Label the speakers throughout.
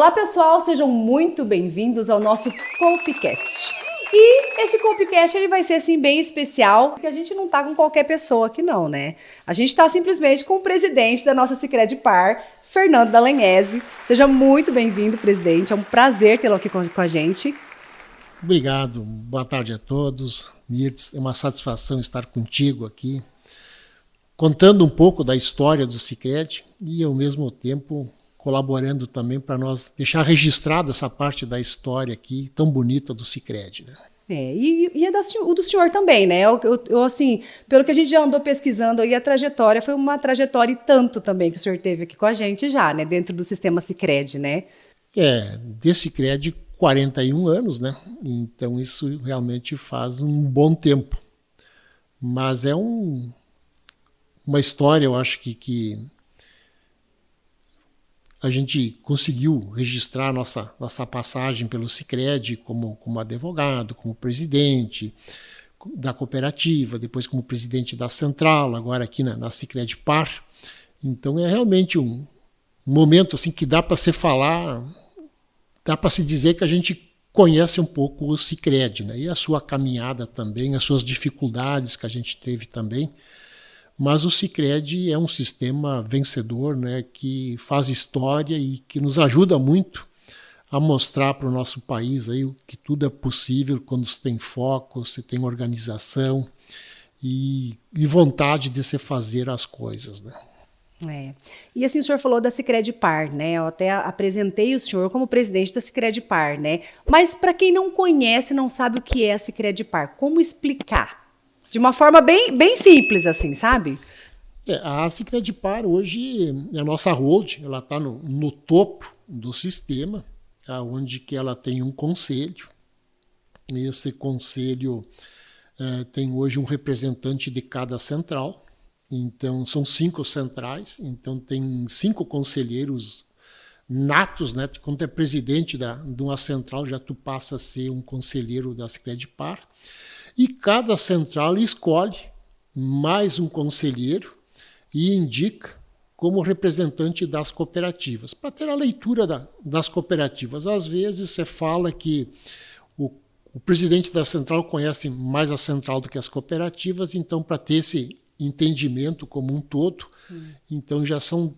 Speaker 1: Olá pessoal, sejam muito bem-vindos ao nosso Copcast. E esse Copcast ele vai ser assim bem especial, porque a gente não tá com qualquer pessoa aqui não, né? A gente tá simplesmente com o presidente da nossa Sicredi-Par, Fernando Dallagnese. Seja muito bem-vindo, presidente. É um prazer tê-lo aqui com a gente.
Speaker 2: Obrigado, boa tarde a todos. Mirtz, é uma satisfação estar contigo aqui, contando um pouco da história do Sicredi e, ao mesmo tempo, colaborando também para nós deixar registrada essa parte da história aqui, tão bonita do Sicredi, né?
Speaker 1: E é o do senhor também, né? Eu, assim, pelo que a gente já andou pesquisando aí, a trajetória foi uma trajetória e tanto também que o senhor teve aqui com a gente já, né? Dentro do sistema Sicredi, né?
Speaker 2: Desse Sicredi 41 anos, né? Então isso realmente faz um bom tempo. Mas é uma história, eu acho que a gente conseguiu registrar nossa passagem pelo Sicredi como advogado, como presidente da cooperativa, depois como presidente da central, agora aqui na Sicredi-Par. Então é realmente um momento assim que dá para se falar, dá para se dizer que a gente conhece um pouco o Sicredi, né? E a sua caminhada também, as suas dificuldades que a gente teve também. Mas o Sicredi é um sistema vencedor, né, que faz história e que nos ajuda muito a mostrar para o nosso país aí que tudo é possível quando se tem foco, se tem organização e vontade de se fazer as coisas, né?
Speaker 1: E assim, o senhor falou da Sicredi-Par, né? Eu até apresentei o senhor como presidente da Sicredi-Par, né? Mas para quem não conhece, não sabe o que é a Sicredi-Par, como explicar? De uma forma bem simples, assim, sabe?
Speaker 2: A Sicredi-Par hoje é a nossa holding, ela está no topo do sistema, onde que ela tem um conselho. Esse conselho tem hoje um representante de cada central. Então, são 5 centrais, então tem 5 conselheiros natos, né? Quando tu é presidente de uma central, já tu passa a ser um conselheiro da Sicredi-Par. E cada central escolhe mais um conselheiro e indica como representante das cooperativas, para ter a leitura das cooperativas. Às vezes você fala que o presidente da central conhece mais a central do que as cooperativas, então para ter esse entendimento como um todo, então já são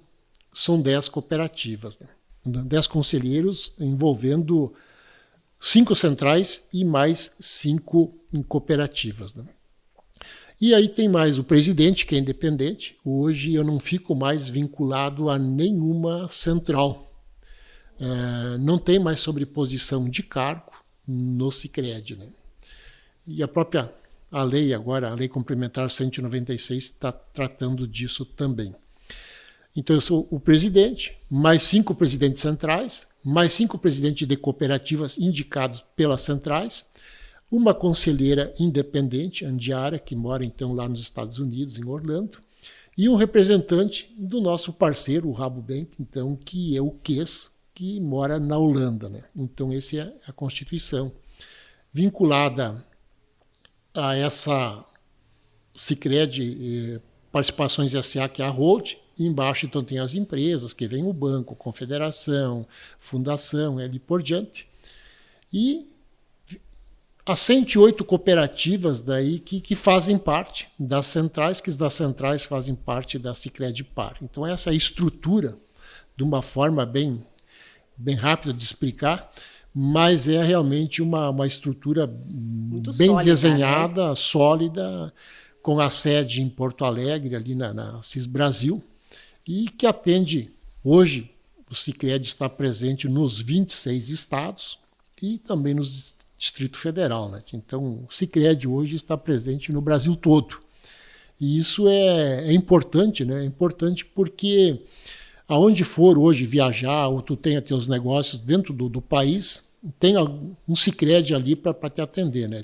Speaker 2: 10 cooperativas, né? 10 conselheiros envolvendo 5 centrais e mais 5 em cooperativas, né? E aí tem mais o presidente, que é independente. Hoje eu não fico mais vinculado a nenhuma central. Não tem mais sobreposição de cargo no Sicredi, né? E a lei agora, a Lei Complementar 196, está tratando disso também. Então eu sou o presidente, mais 5 presidentes centrais, mais 5 presidentes de cooperativas indicados pelas centrais, uma conselheira independente, Andiara, que mora então lá nos Estados Unidos, em Orlando, e um representante do nosso parceiro, o Rabobank, então, que é o Kees, que mora na Holanda, né? Então essa é a Constituição. Vinculada a essa Sicredi Participações S.A., que é a holding, embaixo então tem as empresas, que vem o banco, confederação, fundação, e ali por diante. E as 108 cooperativas daí que fazem parte das centrais, que das centrais fazem parte da Sicredi-Par. Então essa é a estrutura, de uma forma bem rápida de explicar, mas é realmente uma estrutura muito bem sólida, desenhada, né? Sólida, com a sede em Porto Alegre, ali na CIS Brasil, e que atende, hoje, o Sicredi está presente nos 26 estados e também no Distrito Federal, né? Então, o Sicredi hoje está presente no Brasil todo. E isso é importante, né? É importante porque aonde for hoje viajar, ou tu tenha teus negócios dentro do país, tem um Sicredi ali para te atender, né?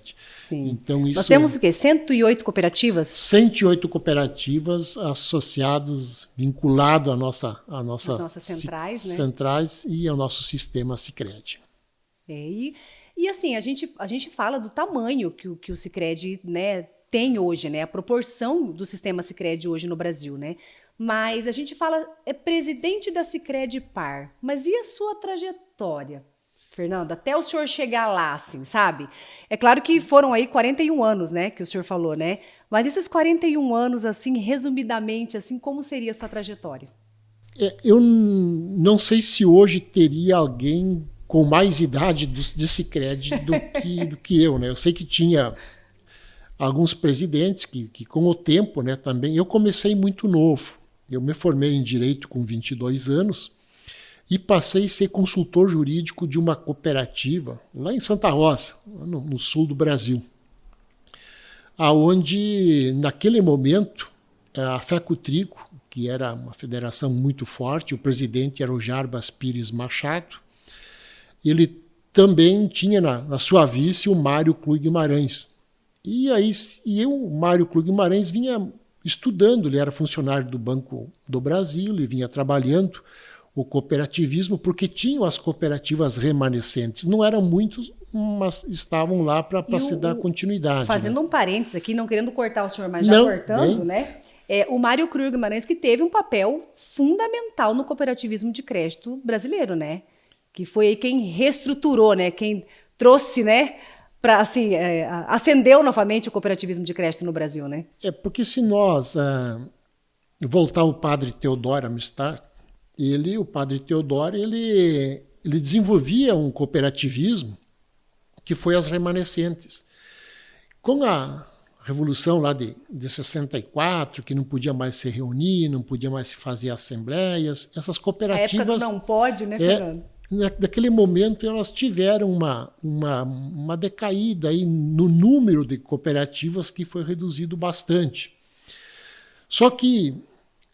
Speaker 1: Sim. Então, nós temos o quê? 108 cooperativas?
Speaker 2: 108 cooperativas associadas, vinculadas às
Speaker 1: nossas centrais, né?
Speaker 2: Centrais e ao nosso sistema Sicredi.
Speaker 1: E assim, a gente fala do tamanho que o Sicredi, né, tem hoje, né? A proporção do sistema Sicredi hoje no Brasil, né? mas a gente fala, é presidente da Sicredi Par, mas e a sua trajetória, Fernando? Até o senhor chegar lá, assim, sabe? É claro que foram aí 41 anos, né, que o senhor falou, né? Mas esses 41 anos, assim, resumidamente, assim, como seria a sua trajetória?
Speaker 2: Eu não sei se hoje teria alguém com mais idade de Sicredi do que eu, né? Eu sei que tinha alguns presidentes que com o tempo, né, também. Eu comecei muito novo. Eu me formei em Direito com 22 anos e passei a ser consultor jurídico de uma cooperativa lá em Santa Rosa, no sul do Brasil, aonde naquele momento a Fecotrigo, que era uma federação muito forte, o presidente era o Jarbas Pires Machado, ele também tinha na sua vice o Mário Klug Guimarães. O Mário Klug Guimarães vinha estudando, ele era funcionário do Banco do Brasil, ele vinha trabalhando o cooperativismo, porque tinham as cooperativas remanescentes. Não eram muitos, mas estavam lá para se dar continuidade.
Speaker 1: Fazendo
Speaker 2: né?
Speaker 1: um parênteses aqui, não querendo cortar o senhor, mas já
Speaker 2: Não,
Speaker 1: cortando,
Speaker 2: bem.
Speaker 1: né? O Mário Krug Guimarães, que teve um papel fundamental no cooperativismo de crédito brasileiro, né? Que foi quem reestruturou, né? Quem trouxe, né? Para assim, acendeu novamente o cooperativismo de crédito no Brasil, né?
Speaker 2: Porque se nós voltar ao padre Teodoro Amistar, o padre Teodoro, ele desenvolvia um cooperativismo que foi as remanescentes. Com a Revolução lá de 64, que não podia mais se reunir, não podia mais se fazer assembleias, essas cooperativas...
Speaker 1: A época do não pode, né, Fernando?
Speaker 2: Naquele momento elas tiveram uma decaída aí no número de cooperativas que foi reduzido bastante. Só que,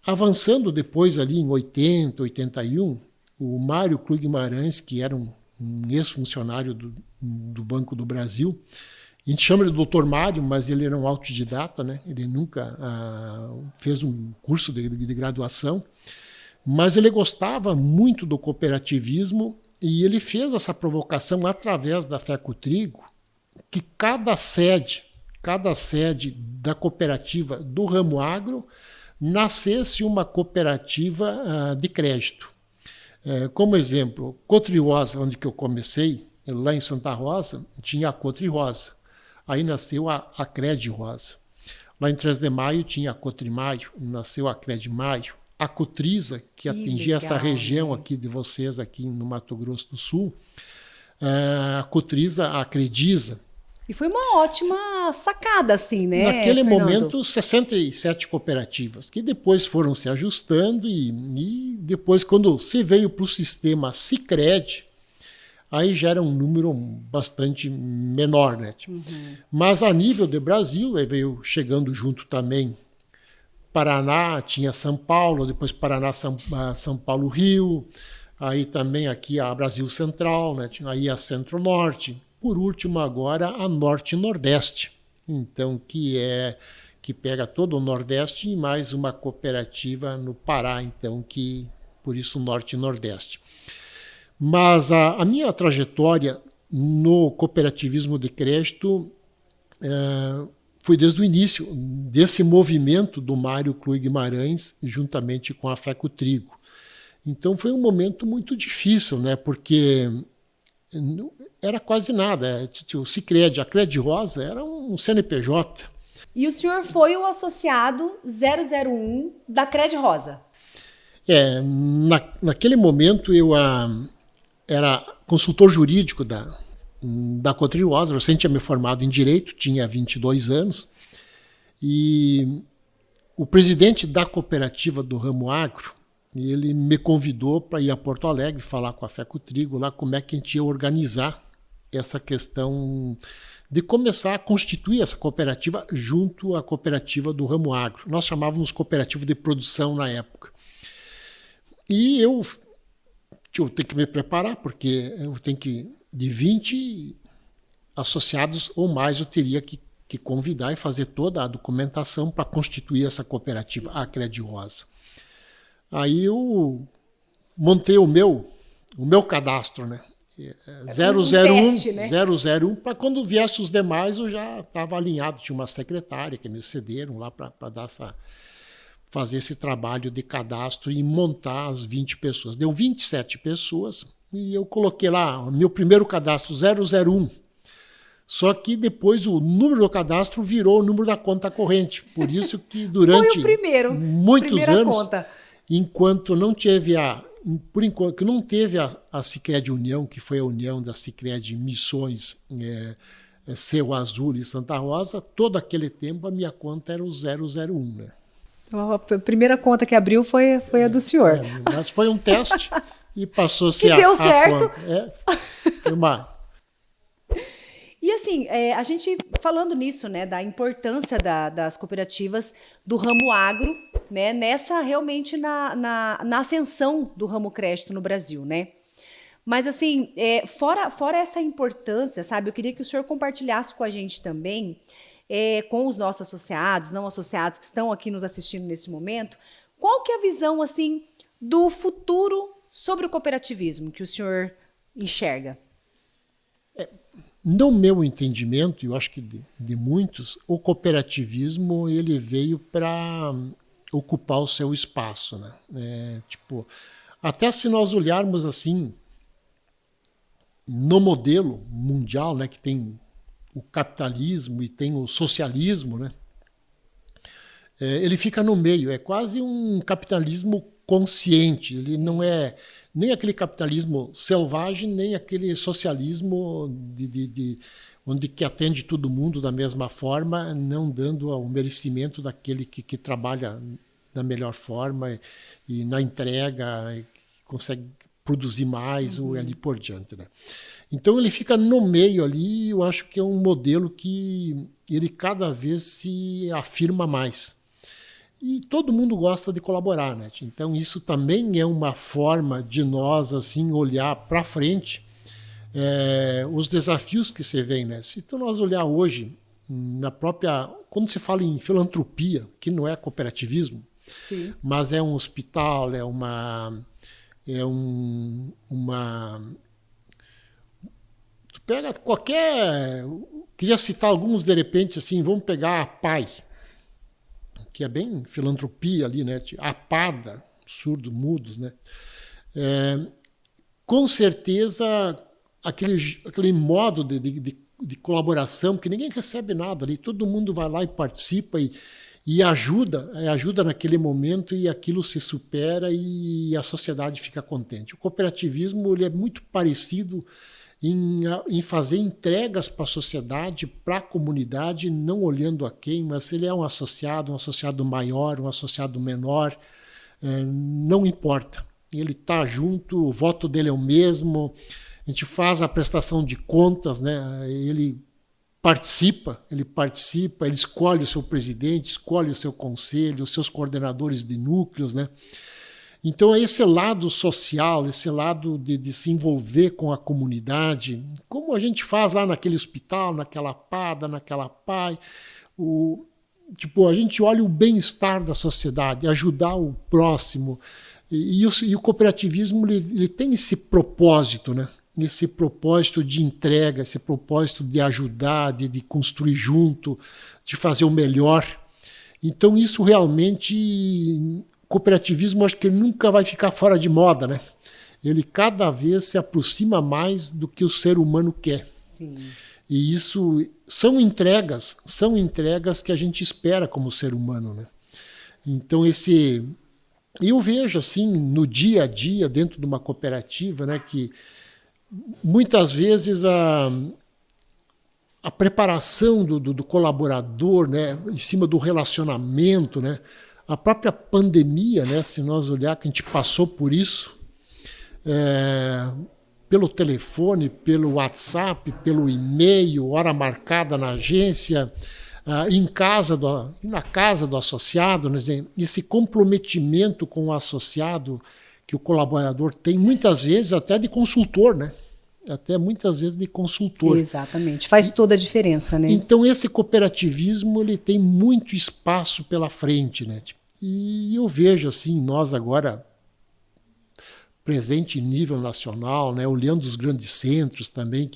Speaker 2: avançando depois ali em 80, 81, o Mário Klug Guimarães, que era um ex-funcionário do Banco do Brasil, a gente chama ele de Dr. Mário, mas ele era um autodidata, né? Ele nunca fez um curso de graduação, mas ele gostava muito do cooperativismo e ele fez essa provocação através da Fecotrigo, que cada sede da cooperativa do ramo agro nascesse uma cooperativa de crédito. Como exemplo, Cotri Rosa, onde que eu comecei, lá em Santa Rosa, tinha a Cotri Rosa. Aí nasceu a Cred Rosa. Lá em 3 de Maio tinha a Cotri Maio, nasceu a Cred Maio. A Cotriza, que atingia essa região aqui de vocês, aqui no Mato Grosso do Sul, a Cotriza, a Crediza.
Speaker 1: E foi uma ótima sacada, assim, né,
Speaker 2: Naquele
Speaker 1: Fernando?
Speaker 2: momento, 67 cooperativas, que depois foram se ajustando e depois, quando se veio para o sistema Sicredi, aí já era um número bastante menor, né? Mas a nível de Brasil, aí veio chegando junto também Paraná, tinha São Paulo, depois Paraná, São Paulo, Rio, aí também aqui a Brasil Central, né? Aí a Centro-Norte, por último agora a Norte e Nordeste, então que pega todo o Nordeste e mais uma cooperativa no Pará, então que por isso Norte e Nordeste. Mas a minha trajetória no cooperativismo de crédito foi desde o início desse movimento do Mário Klug Guimarães, juntamente com a Fecotrigo. Então foi um momento muito difícil, né? Porque era quase nada. O Sicredi, a Cred Rosa, era um CNPJ.
Speaker 1: E o senhor foi o associado 001 da Cred Rosa?
Speaker 2: Naquele momento eu era consultor jurídico da Cotri Rosa, eu sempre tinha me formado em Direito, tinha 22 anos, e o presidente da cooperativa do ramo agro, ele me convidou para ir a Porto Alegre falar com a Fecotrigo lá como é que a gente ia organizar essa questão de começar a constituir essa cooperativa junto à cooperativa do ramo agro. Nós chamávamos cooperativa de produção na época. E eu tenho que me preparar, porque eu tenho que, de 20 associados ou mais, eu teria que convidar e fazer toda a documentação para constituir essa cooperativa, a Cred Rosa. Aí eu montei o meu cadastro, né? 001, para quando viesse os demais eu já estava alinhado. Tinha uma secretária que me cederam lá para fazer esse trabalho de cadastro e montar as 20 pessoas. Deu 27 pessoas e eu coloquei lá, meu primeiro cadastro, 001. Só que depois o número do cadastro virou o número da conta corrente. Por isso que durante muitos anos,
Speaker 1: conta.
Speaker 2: enquanto não teve que não teve a Sicredi União, que foi a união da Sicredi Missões, Céu Azul e Santa Rosa, todo aquele tempo a minha conta era o 001, né?
Speaker 1: A primeira conta que abriu foi a do senhor.
Speaker 2: Mas foi um teste e passou a ser
Speaker 1: que deu certo.
Speaker 2: Foi uma...
Speaker 1: E assim, a gente falando nisso, né, da importância das cooperativas do ramo agro, né, nessa realmente na ascensão do ramo crédito no Brasil, né? Mas assim, fora essa importância, sabe, eu queria que o senhor compartilhasse com a gente também, com os nossos associados, não associados que estão aqui nos assistindo nesse momento, qual que é a visão assim do futuro sobre o cooperativismo que o senhor enxerga?
Speaker 2: No meu entendimento, eu acho que de muitos, o cooperativismo ele veio para ocupar o seu espaço, né? Até se nós olharmos assim no modelo mundial, né, que tem o capitalismo e tem o socialismo, né? Ele fica no meio, é quase um capitalismo consciente, ele não é nem aquele capitalismo selvagem, nem aquele socialismo onde que atende todo mundo da mesma forma, não dando o merecimento daquele que trabalha da melhor forma e na entrega, que consegue produzir mais ou ali por diante, né? Então ele fica no meio ali, eu acho que é um modelo que ele cada vez se afirma mais. E todo mundo gosta de colaborar, né? Então isso também é uma forma de nós assim olhar para frente os desafios que se vê, né? Se nós olhar hoje quando se fala em filantropia, que não é cooperativismo,
Speaker 1: sim,
Speaker 2: mas é um hospital, tu pega qualquer, queria citar alguns de repente assim, vamos pegar a PAI, que é bem filantropia ali, né? A PADA, surdo-mudos, né? Com certeza, aquele modo de colaboração, que ninguém recebe nada ali, todo mundo vai lá e participa e ajuda naquele momento e aquilo se supera e a sociedade fica contente. O cooperativismo ele é muito parecido em fazer entregas para a sociedade, para a comunidade, não olhando a quem, mas ele é um associado maior, um associado menor, não importa. Ele está junto, o voto dele é o mesmo, a gente faz a prestação de contas, né? Ele participa, ele escolhe o seu presidente, escolhe o seu conselho, os seus coordenadores de núcleos, né? Então, esse lado social, esse lado de se envolver com a comunidade, como a gente faz lá naquele hospital, naquela PADA, naquela PAI, a gente olha o bem-estar da sociedade, ajudar o próximo. E o cooperativismo ele tem esse propósito, né? Esse propósito de entrega, esse propósito de ajudar, de construir junto, de fazer o melhor. Então, isso realmente... cooperativismo, acho que ele nunca vai ficar fora de moda, né? Ele cada vez se aproxima mais do que o ser humano quer.
Speaker 1: Sim.
Speaker 2: E isso são entregas que a gente espera como ser humano, né? Então eu vejo assim no dia a dia dentro de uma cooperativa, né, que muitas vezes a preparação do colaborador, né, em cima do relacionamento, né? A própria pandemia, né, se nós olhar que a gente passou por isso, pelo telefone, pelo WhatsApp, pelo e-mail, hora marcada na agência, na casa do associado, né, esse comprometimento com o associado que o colaborador tem, muitas vezes até de consultor, né? Até muitas vezes de consultor.
Speaker 1: Exatamente, faz toda a diferença, né?
Speaker 2: Então esse cooperativismo ele tem muito espaço pela frente, né? E eu vejo assim, nós agora presente em nível nacional, né, olhando os grandes centros também,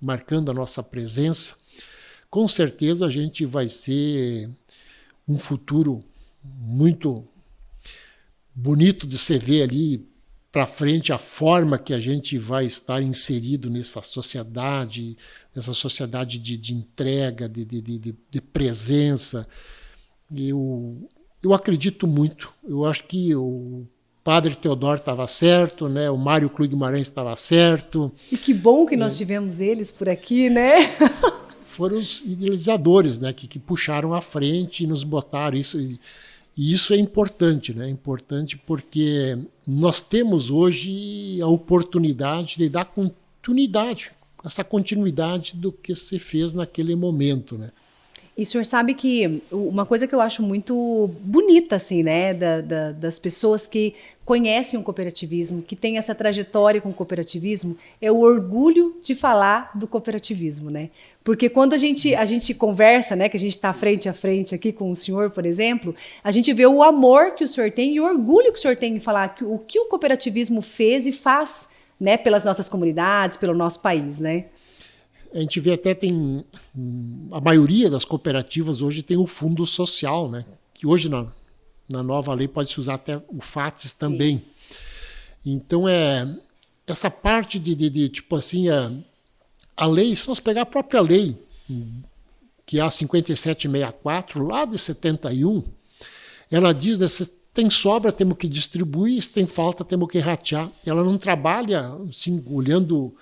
Speaker 2: marcando a nossa presença, com certeza a gente vai ser um futuro muito bonito de se ver ali para frente a forma que a gente vai estar inserido nessa sociedade de entrega, de presença. Eu acredito muito. Eu acho que o Padre Teodoro estava certo, né? O Mário Clui Guimarães estava certo.
Speaker 1: E que bom que nós tivemos eles por aqui, né?
Speaker 2: Foram os idealizadores, né? Que puxaram à frente e nos botaram isso. E isso é importante, né? É importante porque nós temos hoje a oportunidade de dar continuidade, essa continuidade do que se fez naquele momento, né?
Speaker 1: E o senhor sabe que uma coisa que eu acho muito bonita, assim, né, das pessoas que conhecem o cooperativismo, que têm essa trajetória com o cooperativismo, é o orgulho de falar do cooperativismo, né? Porque quando a gente conversa, né, que a gente está frente a frente aqui com o senhor, por exemplo, a gente vê o amor que o senhor tem e o orgulho que o senhor tem em falar o que o cooperativismo fez e faz, né, pelas nossas comunidades, pelo nosso país, né?
Speaker 2: A gente vê até a maioria das cooperativas hoje tem o fundo social, né? Que hoje na nova lei pode-se usar até o FATS também. Então, essa parte de tipo assim, a lei, se nós pegar a própria lei, que é a 5764, lá de 71, ela diz, né, se tem sobra, temos que distribuir, se tem falta, temos que ratear. Ela não trabalha assim, olhando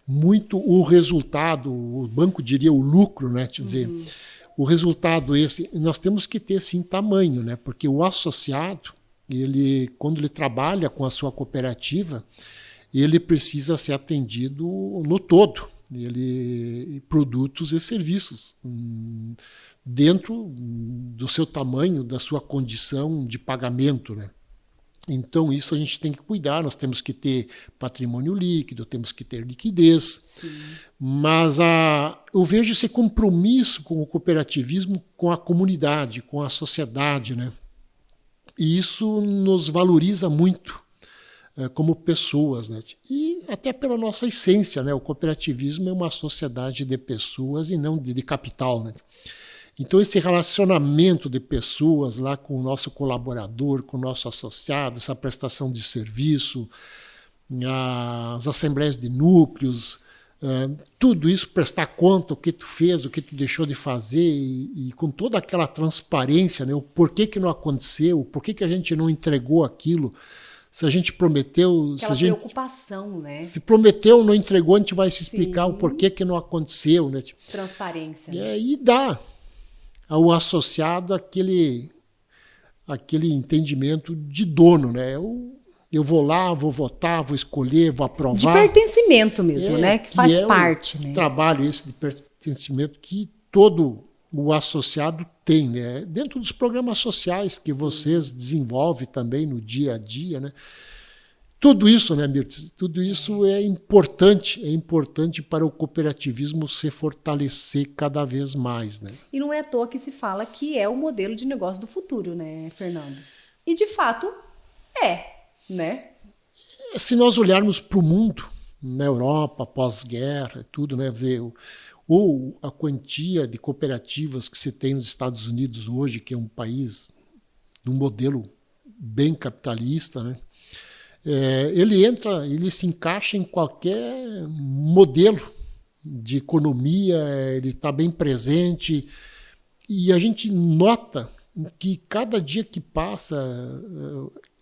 Speaker 2: muito o resultado, o banco diria o lucro, né? Quer dizer, o resultado esse, nós temos que ter sim tamanho, né? Porque o associado, quando ele trabalha com a sua cooperativa, ele precisa ser atendido no todo, produtos e serviços, dentro do seu tamanho, da sua condição de pagamento, né? Então, isso a gente tem que cuidar, nós temos que ter patrimônio líquido, temos que ter liquidez. Sim. Mas eu vejo esse compromisso com o cooperativismo, com a comunidade, com a sociedade, né? E isso nos valoriza muito como pessoas, né? E até pela nossa essência, né? O cooperativismo é uma sociedade de pessoas e não de capital, né? Então, esse relacionamento de pessoas lá com o nosso colaborador, com o nosso associado, essa prestação de serviço, as assembleias de núcleos, tudo isso, prestar conta, o que tu fez, o que tu deixou de fazer, e com toda aquela transparência, né, o porquê que não aconteceu, o porquê que a gente não entregou aquilo, se a gente prometeu...
Speaker 1: Aquela preocupação, né?
Speaker 2: Se prometeu, não entregou, a gente vai se explicar o porquê que não aconteceu, né?
Speaker 1: Transparência.
Speaker 2: E dá ao associado aquele entendimento de dono, né? Eu vou lá, vou votar, vou escolher, vou aprovar.
Speaker 1: De pertencimento mesmo, né? Que faz parte, né?
Speaker 2: Trabalho esse de pertencimento que todo o associado tem, né? Dentro dos programas sociais que vocês desenvolvem também no dia a dia, né? Tudo isso, né, Mirtes? Tudo isso é importante para o cooperativismo se fortalecer cada vez mais, né?
Speaker 1: E não é à toa que se fala que é o modelo de negócio do futuro, né, Fernando? E de fato né?
Speaker 2: Se nós olharmos para o mundo, na Europa, pós-guerra, tudo, né, ou a quantia de cooperativas que se tem nos Estados Unidos hoje, que é um país de um modelo bem capitalista, né? Ele se encaixa em qualquer modelo de economia, ele está bem presente, e a gente nota que cada dia que passa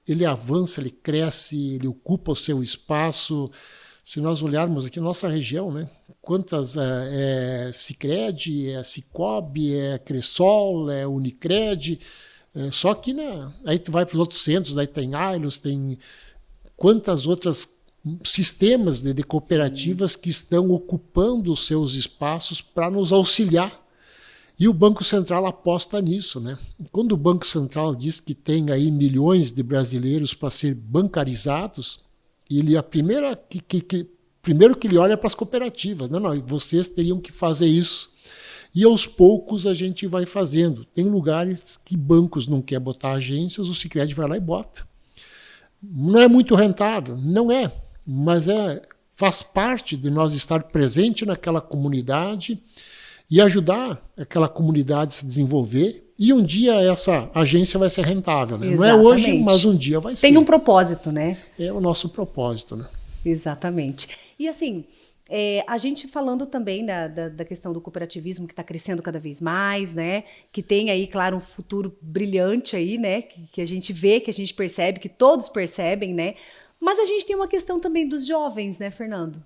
Speaker 2: ele avança, ele cresce, ele ocupa o seu espaço. Se nós olharmos aqui na nossa região, né, quantas Sicredi, Cicobi, Cressol, Unicred, só que aí tu vai para os outros centros, aí tem Ailos, tem quantas outras sistemas de cooperativas que estão ocupando os seus espaços para nos auxiliar. E o Banco Central aposta nisso, né? Quando o Banco Central diz que tem aí milhões de brasileiros para ser bancarizados, primeiro que ele olha para as cooperativas. Não, vocês teriam que fazer isso. E aos poucos a gente vai fazendo. Tem lugares que bancos não querem botar agências, o Sicredi vai lá e bota. Não é muito rentável, não é, mas faz parte de nós estar presente naquela comunidade e ajudar aquela comunidade a se desenvolver E um dia essa agência vai ser rentável, né? Não é
Speaker 1: Exatamente.
Speaker 2: hoje, mas um dia vai ser.
Speaker 1: Tem um propósito, né?
Speaker 2: É o nosso propósito, né?
Speaker 1: Exatamente. E assim, a gente falando também da questão do cooperativismo que está crescendo cada vez mais, né? Que tem aí, claro, um futuro brilhante aí, né? Que a gente vê, que a gente percebe, que todos percebem, né? Mas a gente tem uma questão também dos jovens, né, Fernando?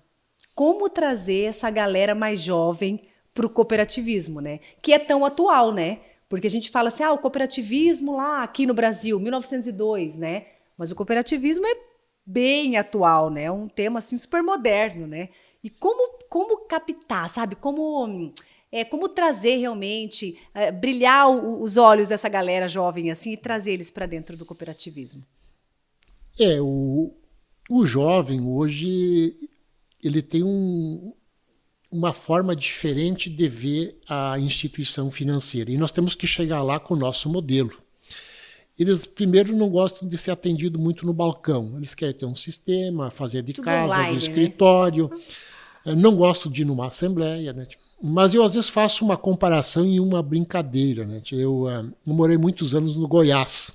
Speaker 1: Como trazer essa galera mais jovem para o cooperativismo, né? Que é tão atual, né? Porque a gente fala assim, o cooperativismo lá aqui no Brasil, 1902, né? Mas o cooperativismo é bem atual, né? É um tema assim super moderno, né? E como captar, sabe? Como trazer realmente, brilhar os olhos dessa galera jovem assim e trazer eles para dentro do cooperativismo.
Speaker 2: O jovem hoje ele tem uma forma diferente de ver a instituição financeira. E nós temos que chegar lá com o nosso modelo. Eles, primeiro, não gostam de ser atendido muito no balcão. Eles querem ter um sistema, fazer de
Speaker 1: Tudo
Speaker 2: casa,
Speaker 1: online,
Speaker 2: do escritório. Né? Não gostam de ir numa assembleia. Né? Mas eu, às vezes, faço uma comparação e uma brincadeira. Né? Eu morei muitos anos no Goiás.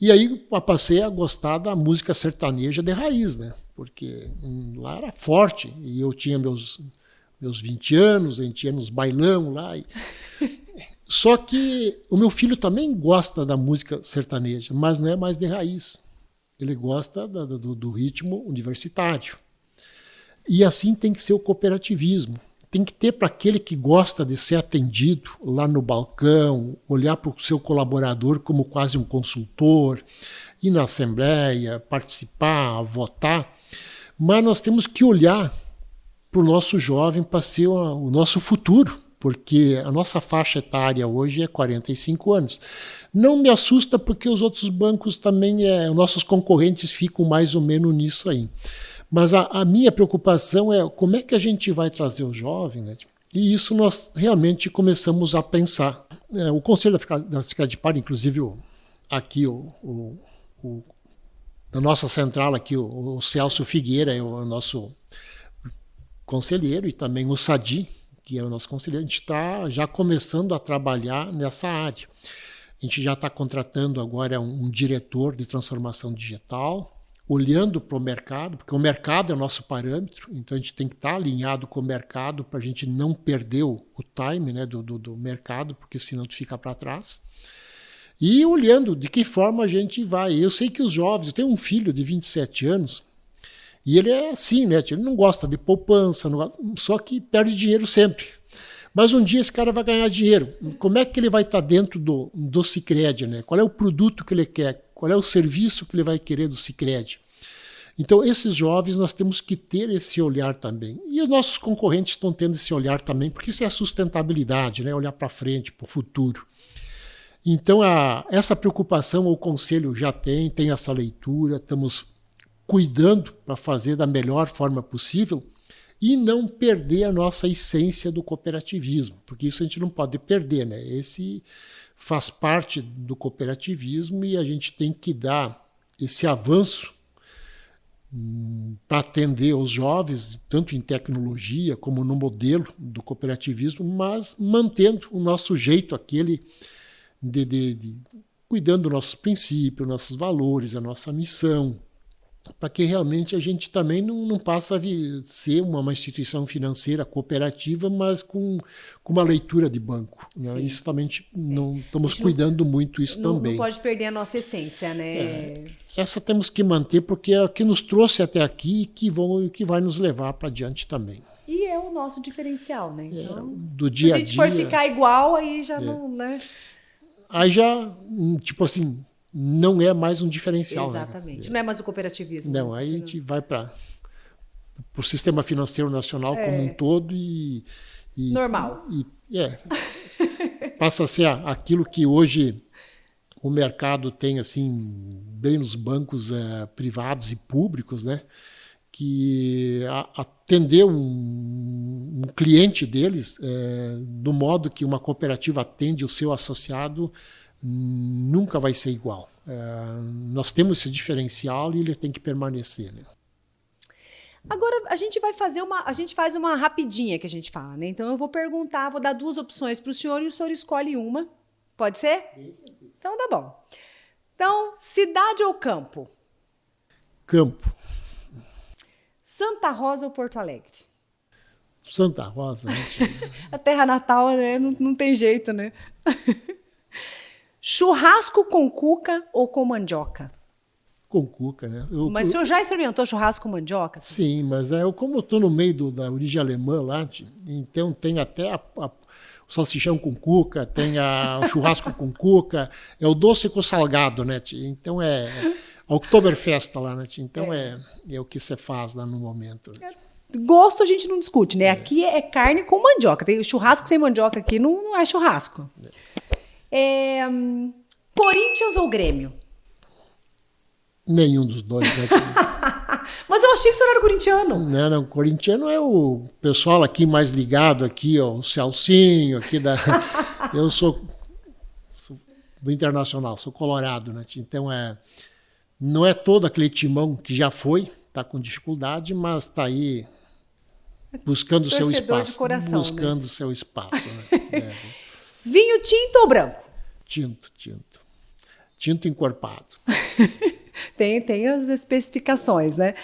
Speaker 2: E aí eu passei a gostar da música sertaneja de raiz, né? Porque lá era forte, e eu tinha meus 20 anos, a gente ia nos bailão lá. Só que o meu filho também gosta da música sertaneja, mas não é mais de raiz. Ele gosta do ritmo universitário. E assim tem que ser o cooperativismo. Tem que ter para aquele que gosta de ser atendido lá no balcão, olhar para o seu colaborador como quase um consultor, ir na assembleia, participar, votar. Mas nós temos que olhar para o nosso jovem para ser o nosso futuro, porque a nossa faixa etária hoje é 45 anos. Não me assusta porque os outros bancos também, os nossos concorrentes ficam mais ou menos nisso aí. Mas a minha preocupação é como é que a gente vai trazer o jovem, né? E isso nós realmente começamos a pensar. O Conselho da Fiscalidade, inclusive aqui da nossa central, aqui o Celso Figueira é o nosso conselheiro, e também o Sadi, que é o nosso conselheiro, a gente está já começando a trabalhar nessa área. A gente já está contratando agora um diretor de transformação digital, olhando para o mercado, porque o mercado é o nosso parâmetro, então a gente tem que estar alinhado com o mercado para a gente não perder o time, né, do mercado, porque senão tu fica para trás. E olhando de que forma a gente vai. Eu sei que os jovens, eu tenho um filho de 27 anos, e ele é assim, né? Ele não gosta de poupança, só que perde dinheiro sempre. Mas um dia esse cara vai ganhar dinheiro. Como é que ele vai estar dentro do Sicredi, né? Qual é o produto que ele quer? Qual é o serviço que ele vai querer do Sicredi? Então, esses jovens, nós temos que ter esse olhar também. E os nossos concorrentes estão tendo esse olhar também, porque isso é a sustentabilidade, né? Olhar para frente, para o futuro. Então, essa preocupação o Conselho já tem essa leitura, estamos cuidando para fazer da melhor forma possível e não perder a nossa essência do cooperativismo, porque isso a gente não pode perder, né? Esse faz parte do cooperativismo e a gente tem que dar esse avanço para atender os jovens, tanto em tecnologia como no modelo do cooperativismo, mas mantendo o nosso jeito, aquele de cuidando dos nossos princípios, nossos valores, a nossa missão, para que realmente a gente também não passe a ser uma instituição financeira cooperativa, mas com uma leitura de banco. Né? Isso também não estamos cuidando muito isso também.
Speaker 1: Não pode perder a nossa essência, né?
Speaker 2: Essa temos que manter, porque é o que nos trouxe até aqui e que vai nos levar para adiante também.
Speaker 1: E é o nosso diferencial, né? Então,
Speaker 2: do dia a dia.
Speaker 1: Se a gente for ficar igual, aí já não, né?
Speaker 2: Aí já, tipo assim, não é mais um diferencial.
Speaker 1: Exatamente.
Speaker 2: Né?
Speaker 1: Não é mais o cooperativismo.
Speaker 2: Não, aí a gente vai para o sistema financeiro nacional como um todo e
Speaker 1: normal.
Speaker 2: Passa a ser aquilo que hoje o mercado tem, assim, bem nos bancos privados e públicos, né? Que atender um cliente deles do modo que uma cooperativa atende o seu associado nunca vai ser igual. Nós temos esse diferencial e ele tem que permanecer. Né?
Speaker 1: Agora a gente faz uma rapidinha que a gente fala, né? Então eu vou dar 2 opções para o senhor e o senhor escolhe uma, Pode ser? Então tá bom. Então, cidade ou campo?
Speaker 2: Campo.
Speaker 1: Santa Rosa ou Porto Alegre?
Speaker 2: Santa Rosa, né?
Speaker 1: A terra natal, né? Não tem jeito, né? Churrasco com cuca ou com mandioca?
Speaker 2: Com cuca, né?
Speaker 1: Mas o senhor já experimentou churrasco com mandioca?
Speaker 2: Sim, mas como eu estou no meio da origem alemã lá, então tem até o salsichão com cuca, tem o churrasco com cuca, é o doce com salgado, né? Então é a Oktoberfest lá, né? Então é o que você faz lá no momento.
Speaker 1: Gosto a gente não discute, né? Aqui é carne com mandioca. Tem churrasco sem mandioca aqui, não é churrasco. Corinthians ou Grêmio?
Speaker 2: Nenhum dos dois, né?
Speaker 1: Mas eu achei que o senhor era corintiano.
Speaker 2: Não, corintiano é o pessoal aqui mais ligado aqui, ó, o Celcinho, aqui da... Eu sou do Internacional, sou colorado, né? Então não é todo aquele timão que já foi, tá com dificuldade, mas tá aí buscando o seu espaço.
Speaker 1: De coração,
Speaker 2: buscando o seu espaço, né?
Speaker 1: Vinho tinto ou branco?
Speaker 2: Tinto. Tinto encorpado.
Speaker 1: Tem as especificações, né?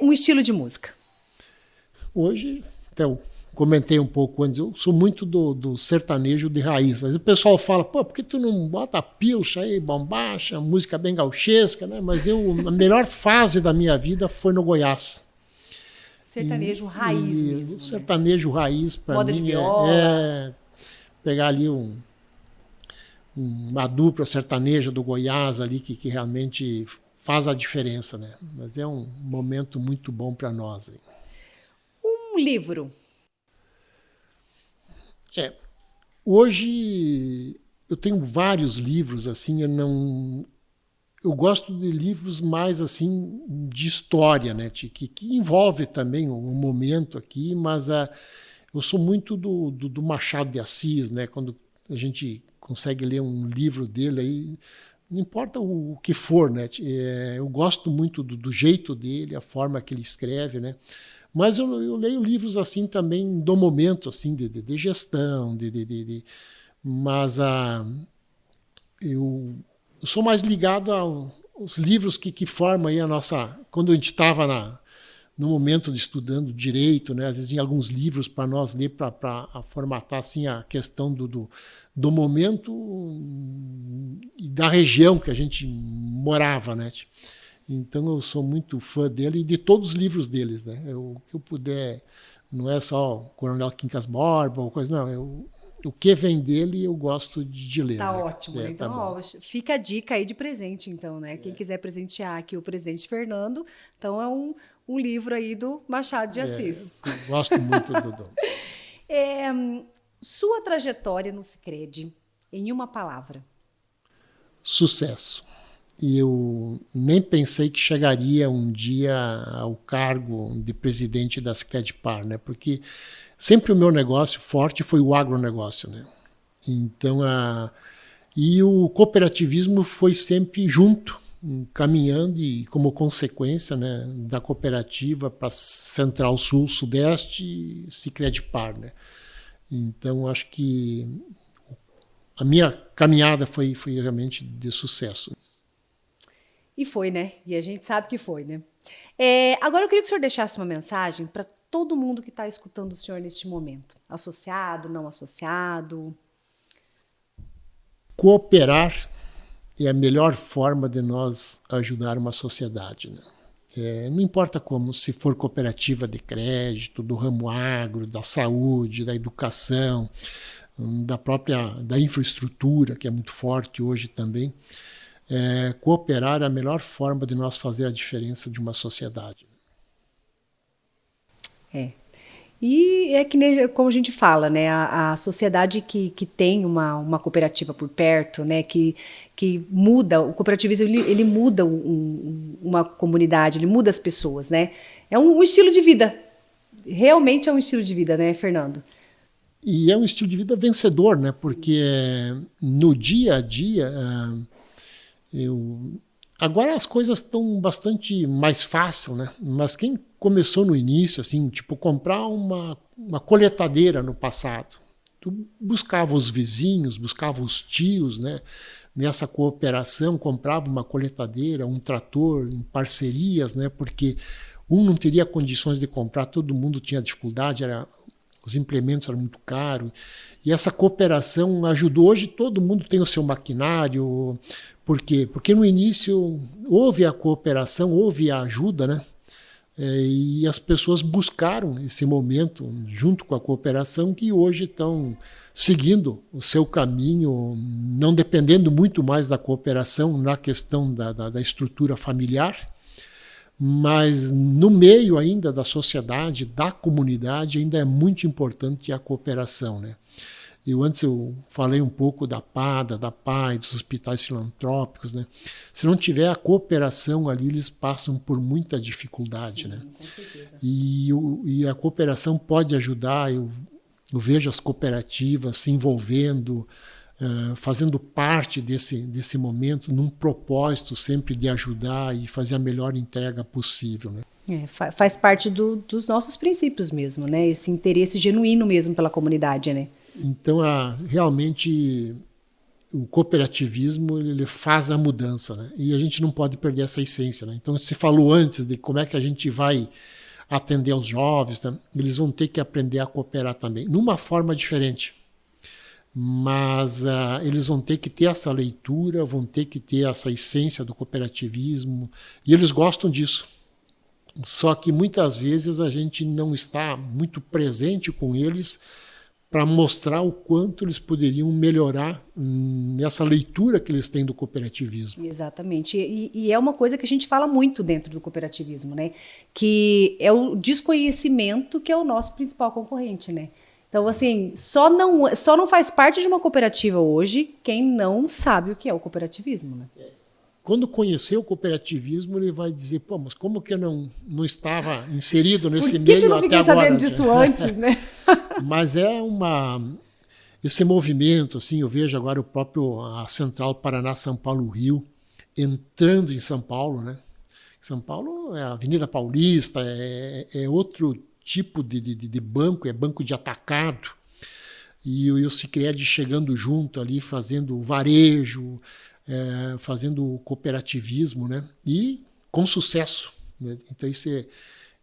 Speaker 1: Um estilo de música.
Speaker 2: Hoje, então, comentei um pouco antes, eu sou muito do sertanejo de raiz. Mas o pessoal fala, pô, por que tu não bota pilcha aí, bombacha, música bem gauchesca, né? Mas a melhor fase da minha vida foi no Goiás.
Speaker 1: Sertanejo raiz mesmo.
Speaker 2: O sertanejo raiz, para mim,
Speaker 1: de viola.
Speaker 2: Pegar ali uma dupla sertaneja do Goiás ali que realmente faz a diferença, né? Mas é um momento muito bom para nós. Aí.
Speaker 1: Um livro.
Speaker 2: Hoje eu tenho vários livros assim, eu gosto de livros mais assim de história, né? Que envolve também o momento aqui, mas eu sou muito do Machado de Assis, né? Quando a gente consegue ler um livro dele aí, não importa o que for, né? Eu gosto muito do jeito dele, a forma que ele escreve, né? Mas eu leio livros assim também do momento, assim, de gestão, mas eu sou mais ligado aos livros que formam aí a nossa... Quando a gente estava no momento de estudando direito, né? Às vezes tinha alguns livros para nós ler para formatar assim, a questão do momento e da região que a gente morava, né? Então eu sou muito fã dele e de todos os livros deles, né? O que eu puder, não é só o Coronel Quincas Borba ou coisa, não. O que vem dele eu gosto de ler.
Speaker 1: Tá,
Speaker 2: né?
Speaker 1: ótimo. Então,
Speaker 2: tá
Speaker 1: fica a dica aí de presente, então, né? Quem quiser presentear aqui o presidente Fernando, então é um livro aí do Machado de Assis.
Speaker 2: Gosto muito do...
Speaker 1: Sua trajetória no Sicredi, em uma palavra.
Speaker 2: Sucesso. E eu nem pensei que chegaria um dia ao cargo de presidente da Sicredi-Par, né? Porque sempre o meu negócio forte foi o agronegócio, né? Então, e o cooperativismo foi sempre junto, caminhando e como consequência, né, da cooperativa para Central Sul, Sudeste, Sicredi-Par, né? Então, acho que a minha caminhada foi realmente de sucesso.
Speaker 1: E foi, né? E a gente sabe que foi, né? Agora eu queria que o senhor deixasse uma mensagem para todo mundo que está escutando o senhor neste momento. Associado, não associado.
Speaker 2: Cooperar é a melhor forma de nós ajudar uma sociedade, né? Não importa como, se for cooperativa de crédito, do ramo agro, da saúde, da educação, da infraestrutura, que é muito forte hoje também. Cooperar é a melhor forma de nós fazer a diferença de uma sociedade.
Speaker 1: E é que nem, como a gente fala, né, a sociedade que tem uma cooperativa por perto, né, que muda, o cooperativismo ele muda uma comunidade, ele muda as pessoas, né? É um estilo de vida, realmente é um estilo de vida, né, Fernando?
Speaker 2: E é um estilo de vida vencedor, né? Porque no dia a dia, agora as coisas estão bastante mais fáceis, né? Mas quem começou no início, assim, tipo, comprar uma coletadeira no passado, tu buscava os vizinhos, buscava os tios, né? Nessa cooperação, comprava uma coletadeira, um trator, em parcerias, né? Porque um não teria condições de comprar, todo mundo tinha dificuldade, os implementos eram muito caros. E essa cooperação ajudou. Hoje todo mundo tem o seu maquinário. Por quê? Porque no início houve a cooperação, houve a ajuda, né? E as pessoas buscaram esse momento junto com a cooperação, que hoje estão seguindo o seu caminho, não dependendo muito mais da cooperação na questão da estrutura familiar, mas no meio ainda da sociedade, da comunidade, ainda é muito importante a cooperação, né? Antes eu falei um pouco da PADA, da PAI, dos hospitais filantrópicos, né? Se não tiver a cooperação ali, eles passam por muita dificuldade. Sim, né? Com certeza. E a cooperação pode ajudar. Eu vejo as cooperativas se envolvendo, fazendo parte desse momento, num propósito sempre de ajudar e fazer a melhor entrega possível, né?
Speaker 1: Faz parte dos nossos princípios mesmo, né? Esse interesse genuíno mesmo pela comunidade, né?
Speaker 2: Então, realmente, o cooperativismo ele faz a mudança, né? E a gente não pode perder essa essência, né? Então, se falou antes de como é que a gente vai atender aos jovens, né? Eles vão ter que aprender a cooperar também, numa forma diferente. Mas eles vão ter que ter essa leitura, vão ter que ter essa essência do cooperativismo, e eles gostam disso. Só que muitas vezes a gente não está muito presente com eles para mostrar o quanto eles poderiam melhorar nessa leitura que eles têm do cooperativismo.
Speaker 1: Exatamente. E é uma coisa que a gente fala muito dentro do cooperativismo, né? Que é o desconhecimento que é o nosso principal concorrente, né? Então, assim, só não faz parte de uma cooperativa hoje quem não sabe o que é o cooperativismo, né?
Speaker 2: Quando conhecer o cooperativismo, ele vai dizer, pô, mas como que eu não estava inserido nesse meio até agora? Por que eu não fiquei
Speaker 1: sabendo disso antes, né?
Speaker 2: Mas esse movimento, assim, eu vejo agora a Central Paraná-São Paulo-Rio entrando em São Paulo, né? São Paulo é a Avenida Paulista, é outro tipo de banco, é banco de atacado. E o Sicredi chegando junto ali, fazendo o varejo, fazendo o cooperativismo, né? E com sucesso, né? Então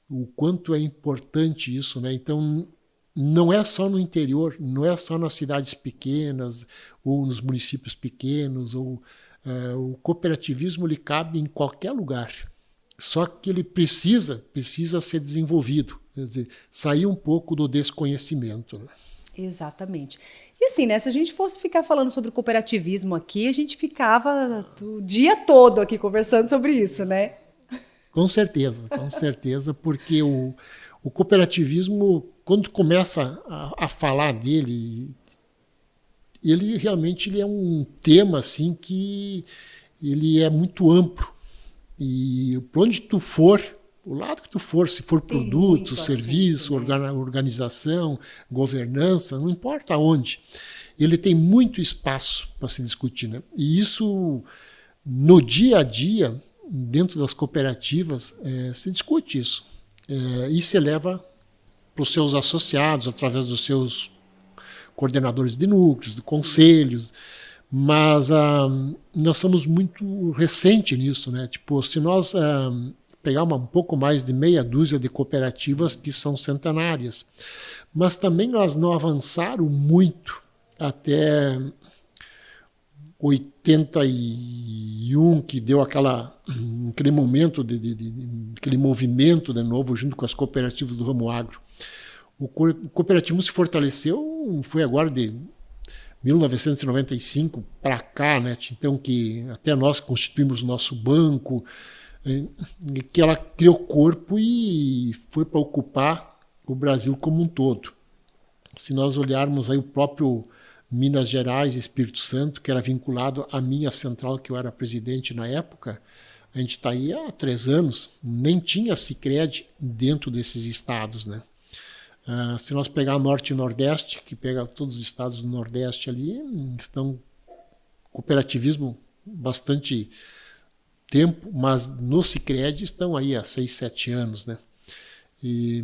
Speaker 2: o quanto é importante isso, né? Então não é só no interior, não é só nas cidades pequenas ou nos municípios pequenos, o cooperativismo ele cabe em qualquer lugar. Só que ele precisa ser desenvolvido, quer dizer, sair um pouco do desconhecimento, né?
Speaker 1: Exatamente. E assim, né, se a gente fosse ficar falando sobre cooperativismo aqui, a gente ficava o dia todo aqui conversando sobre isso, né?
Speaker 2: Com certeza, porque o cooperativismo, quando começa a falar dele, ele realmente é um tema assim que ele é muito amplo. E por onde tu for, o lado que tu for, se for produto, serviço, organização, governança, não importa onde, ele tem muito espaço para se discutir, né? E isso, no dia a dia, dentro das cooperativas, se discute isso. E se leva para os seus associados, através dos seus coordenadores de núcleos, de conselhos. Mas nós somos muito recentes nisso, né? Tipo, se nós pegar um pouco mais de meia dúzia de cooperativas que são centenárias, mas também elas não avançaram muito até 81, que deu aquele momento, aquele movimento de novo, junto com as cooperativas do ramo agro. O cooperativismo se fortaleceu, foi agora de 1995 para cá, né? Então que até nós constituímos o nosso banco, que ela criou corpo e foi para ocupar o Brasil como um todo. Se nós olharmos aí o próprio Minas Gerais e Espírito Santo, que era vinculado à minha central, que eu era presidente na época, a gente está aí há 3 anos, nem tinha Sicredi dentro desses estados, né? Se nós pegar Norte e Nordeste, que pega todos os estados do Nordeste ali, estão cooperativismo bastante tempo, mas no Sicredi estão aí há 6, 7 anos, né?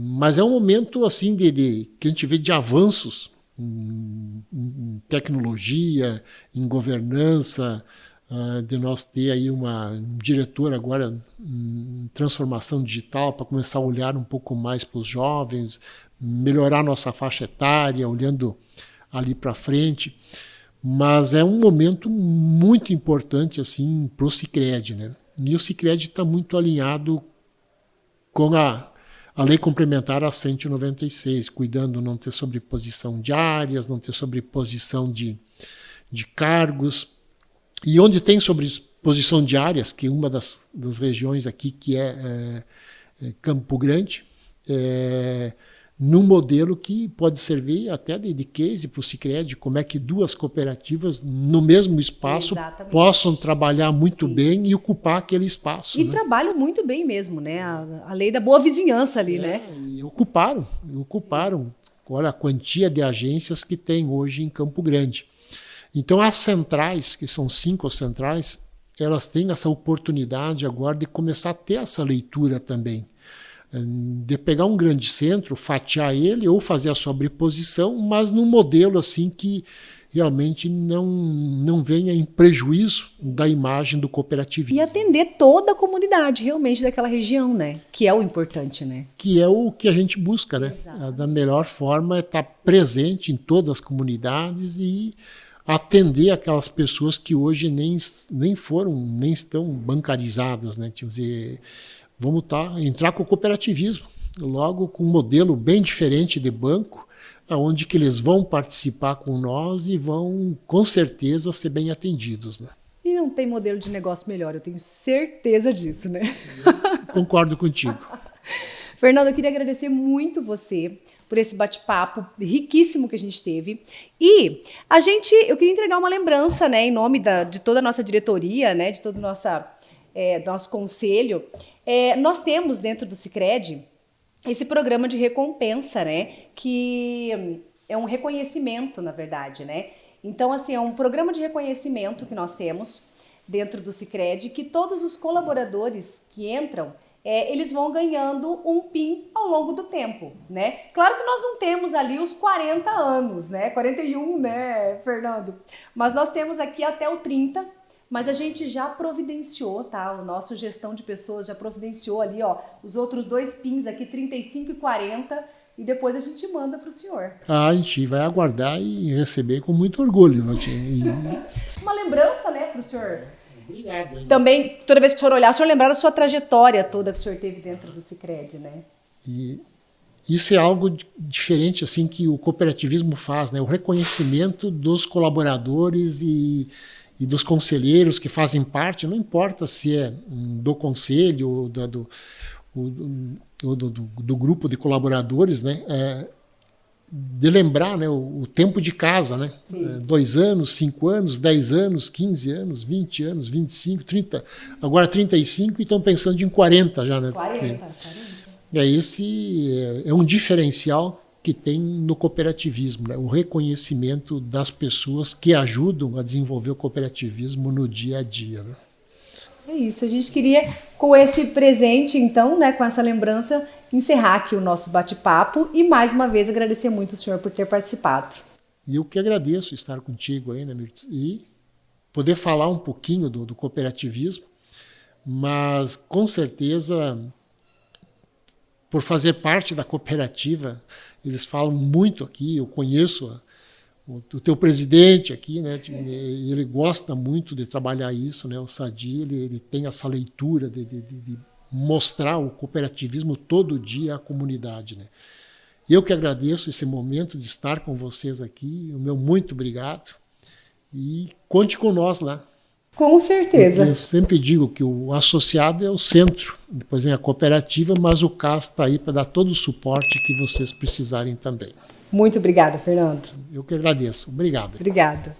Speaker 2: Mas é um momento assim que a gente vê de avanços em tecnologia, em governança, de nós ter aí um diretor agora em transformação digital para começar a olhar um pouco mais para os jovens, melhorar nossa faixa etária, olhando ali para frente. Mas é um momento muito importante assim, para o Sicredi, né? E o Sicredi está muito alinhado com a Lei Complementar a 196, cuidando não ter sobreposição de áreas, não ter sobreposição de cargos. E onde tem sobreposição de áreas, que é uma das regiões aqui, que é Campo Grande, num modelo que pode servir até de case para o Sicredi, como é que duas cooperativas no mesmo espaço possam trabalhar muito bem e ocupar aquele espaço.
Speaker 1: E trabalham muito bem mesmo, né? A lei da boa vizinhança ali, né?
Speaker 2: E ocuparam. Olha a quantia de agências que tem hoje em Campo Grande. Então as centrais, que são 5 centrais, elas têm essa oportunidade agora de começar a ter essa leitura também. De pegar um grande centro, fatiar ele ou fazer a sobreposição, mas num modelo assim que realmente não venha em prejuízo da imagem do cooperativismo.
Speaker 1: E atender toda a comunidade realmente daquela região, né? Que é o importante, né?
Speaker 2: Que é o que a gente busca, né? Da melhor forma é estar presente em todas as comunidades e atender aquelas pessoas que hoje nem estão bancarizadas, né? Quer dizer, vamos entrar com o cooperativismo, logo com um modelo bem diferente de banco, onde que eles vão participar com nós e vão, com certeza, ser bem atendidos, né?
Speaker 1: E não tem modelo de negócio melhor, eu tenho certeza disso, né?
Speaker 2: Concordo contigo.
Speaker 1: Fernando, eu queria agradecer muito você por esse bate-papo riquíssimo que a gente teve. E eu queria entregar uma lembrança, né, em nome de toda a nossa diretoria, né, de todo o nosso conselho. Nós temos dentro do Sicredi esse programa de recompensa, né, que é um reconhecimento, na verdade, né? Então, assim, é um programa de reconhecimento que nós temos dentro do Sicredi, que todos os colaboradores que entram, eles vão ganhando um PIN ao longo do tempo, né? Claro que nós não temos ali os 40 anos, né? 41, né, Fernando? Mas nós temos aqui até o 30, mas a gente já providenciou, tá? O nosso gestão de pessoas já providenciou ali, ó, os outros 2 PINs aqui, 35 e 40, e depois a gente manda para o senhor.
Speaker 2: A gente vai aguardar e receber com muito orgulho.
Speaker 1: Uma lembrança, né, para o senhor.
Speaker 2: Obrigado. Hein?
Speaker 1: Também, toda vez que o senhor olhar, o senhor lembrar da sua trajetória toda que o senhor teve dentro do Sicredi, né?
Speaker 2: E isso é algo diferente assim que o cooperativismo faz, né? O reconhecimento dos colaboradores e dos conselheiros que fazem parte, não importa se é do conselho ou do grupo de colaboradores, né? De lembrar, né, o tempo de casa, né? 2 anos, 5 anos, 10 anos, 15 anos, 20 anos, 25, 30, agora 35 e estão pensando em 40 já, né?
Speaker 1: 40.
Speaker 2: Esse é um diferencial que tem no cooperativismo, né? O reconhecimento das pessoas que ajudam a desenvolver o cooperativismo no dia a dia, né?
Speaker 1: É isso, a gente queria, com esse presente, então, né, com essa lembrança, encerrar aqui o nosso bate-papo e, mais uma vez, agradecer muito o senhor por ter participado.
Speaker 2: E eu que agradeço estar contigo aí, né, Mirtz? E poder falar um pouquinho do cooperativismo, mas, com certeza, por fazer parte da cooperativa, eles falam muito aqui, eu conheço o teu presidente aqui, né? Ele gosta muito de trabalhar isso, né? O Sadi, ele tem essa leitura de mostrar o cooperativismo todo dia à comunidade, né? Eu que agradeço esse momento de estar com vocês aqui, o meu muito obrigado e conte com nós lá.
Speaker 1: Com certeza.
Speaker 2: Eu sempre digo que o associado é o centro, depois vem a cooperativa, mas o CAS está aí para dar todo o suporte que vocês precisarem também.
Speaker 1: Muito obrigada, Fernando.
Speaker 2: Eu que agradeço. Obrigado.
Speaker 1: Obrigada.